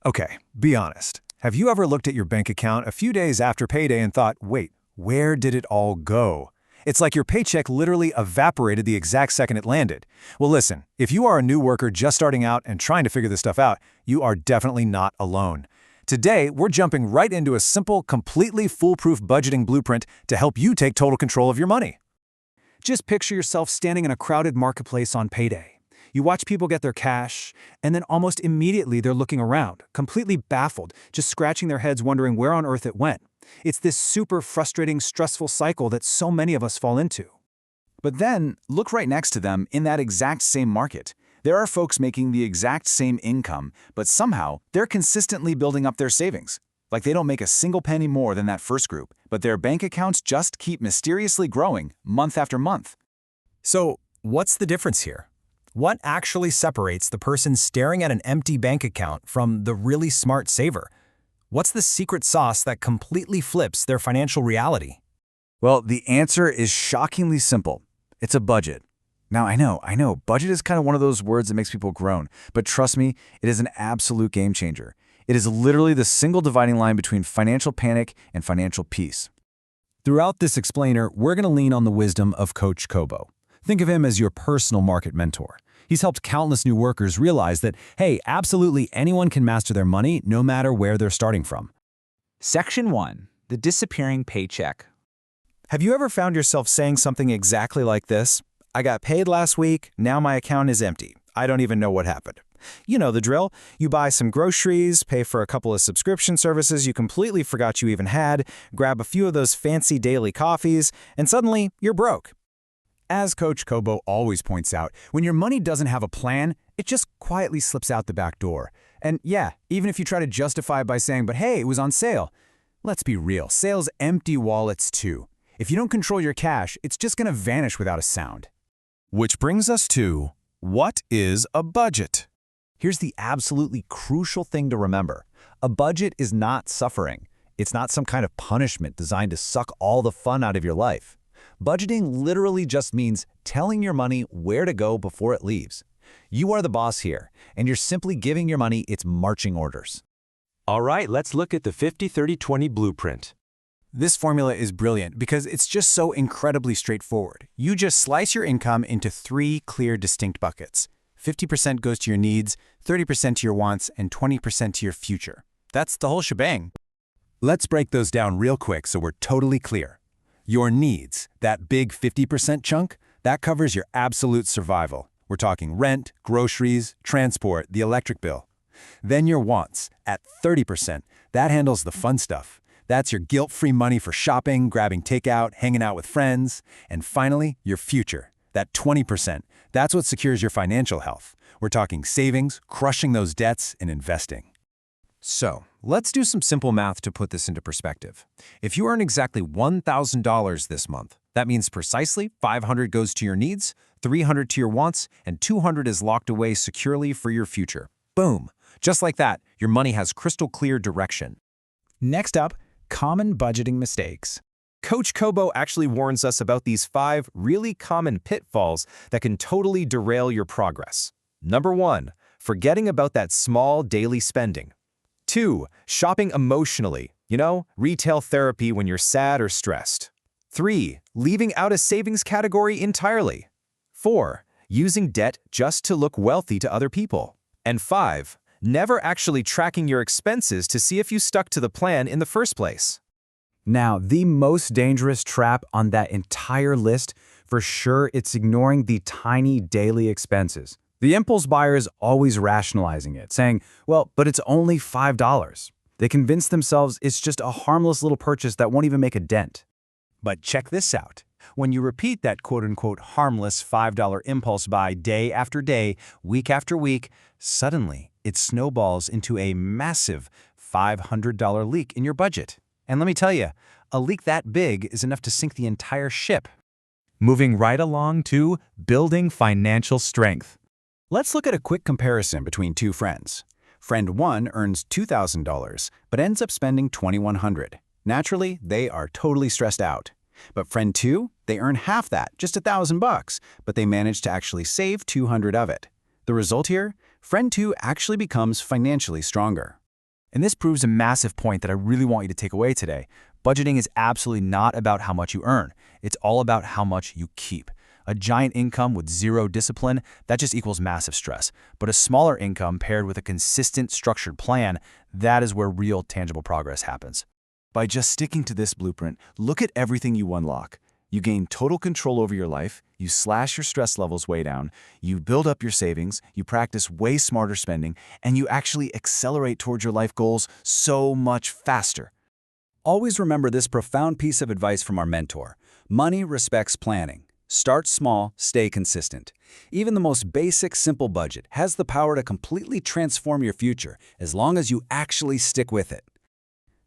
Okay, be honest. Have you ever looked at your bank account a few days after payday and thought, wait, where did it all go? It's like your paycheck literally evaporated the exact second it landed. Well, listen, if you are a new worker just starting out and trying to figure this stuff out, you are definitely not alone. Today, we're jumping right into a simple, completely foolproof budgeting blueprint to help you take total control of your money. Just picture yourself standing in a crowded marketplace on payday. You watch people get their cash, and then almost immediately they're looking around, completely baffled, just scratching their heads wondering where on earth it went. It's this super frustrating, stressful cycle that so many of us fall into. But then, look right next to them in that exact same market. There are folks making the exact same income, but somehow they're consistently building up their savings. Like they don't make a single penny more than that first group, but their bank accounts just keep mysteriously growing month after month. So, what's the difference here? What actually separates the person staring at an empty bank account from the really smart saver? What's the secret sauce that completely flips their financial reality? Well, the answer is shockingly simple. It's a budget. Now, I know, budget is kind of one of those words that makes people groan, but trust me, it is an absolute game changer. It is literally the single dividing line between financial panic and financial peace. Throughout this explainer, we're going to lean on the wisdom of Coach Kobo. Think of him as your personal market mentor. He's helped countless new workers realize that, hey, absolutely anyone can master their money no matter where they're starting from. Section 1. The disappearing paycheck. Have you ever found yourself saying something exactly like this? I got paid last week, now my account is empty. I don't even know what happened. You know the drill. You buy some groceries, pay for a couple of subscription services you completely forgot you even had, grab a few of those fancy daily coffees, and suddenly you're broke. As Coach Kobo always points out, when your money doesn't have a plan, it just quietly slips out the back door. And yeah, even if you try to justify it by saying, but hey, it was on sale. Let's be real, sales empty wallets too. If you don't control your cash, it's just going to vanish without a sound. Which brings us to, what is a budget? Here's the absolutely crucial thing to remember. A budget is not suffering. It's not some kind of punishment designed to suck all the fun out of your life. Budgeting literally just means telling your money where to go before it leaves. You are the boss here, and you're simply giving your money its marching orders. All right, let's look at the 50-30-20 blueprint. This formula is brilliant because it's just so incredibly straightforward. You just slice your income into 3 clear, distinct buckets. 50% goes to your needs, 30% to your wants, and 20% to your future. That's the whole shebang. Let's break those down real quick so we're totally clear. Your needs, that big 50% chunk, that covers your absolute survival. We're talking rent, groceries, transport, the electric bill. Then your wants, at 30%, that handles the fun stuff. That's your guilt-free money for shopping, grabbing takeout, hanging out with friends. And finally, your future, that 20%. That's what secures your financial health. We're talking savings, crushing those debts, and investing. So, let's do some simple math to put this into perspective. If you earn exactly $1,000 this month, that means precisely $500 goes to your needs, $300 to your wants, and $200 is locked away securely for your future. Boom! Just like that, your money has crystal clear direction. Next up, common budgeting mistakes. Coach Kobo actually warns us about these 5 really common pitfalls that can totally derail your progress. Number 1, forgetting about that small daily spending. 2, shopping emotionally, retail therapy when you're sad or stressed. 3, leaving out a savings category entirely. 4, using debt just to look wealthy to other people. And 5, never actually tracking your expenses to see if you stuck to the plan in the first place. Now, the most dangerous trap on that entire list, for sure, it's ignoring the tiny daily expenses. The impulse buyer is always rationalizing it, saying, well, but it's only $5. They convince themselves it's just a harmless little purchase that won't even make a dent. But check this out. When you repeat that quote-unquote harmless $5 impulse buy day after day, week after week, suddenly it snowballs into a massive $500 leak in your budget. And let me tell you, a leak that big is enough to sink the entire ship. Moving right along to building financial strength. Let's look at a quick comparison between 2 friends. Friend 1 earns $2,000, but ends up spending $2,100. Naturally, they are totally stressed out. But friend 2, they earn half that, just $1,000, but they manage to actually save $200 of it. The result here? Friend 2 actually becomes financially stronger. And this proves a massive point that I really want you to take away today. Budgeting is absolutely not about how much you earn. It's all about how much you keep. A giant income with zero discipline, that just equals massive stress. But a smaller income paired with a consistent, structured plan, that is where real, tangible progress happens. By just sticking to this blueprint, look at everything you unlock. You gain total control over your life, you slash your stress levels way down, you build up your savings, you practice way smarter spending, and you actually accelerate towards your life goals so much faster. Always remember this profound piece of advice from our mentor. Money respects planning. Start small, stay consistent. Even the most basic, simple budget has the power to completely transform your future as long as you actually stick with it.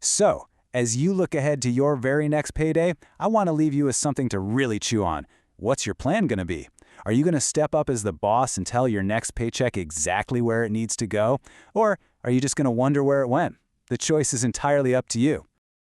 So, as you look ahead to your very next payday, I want to leave you with something to really chew on. What's your plan going to be? Are you going to step up as the boss and tell your next paycheck exactly where it needs to go? Or are you just going to wonder where it went? The choice is entirely up to you.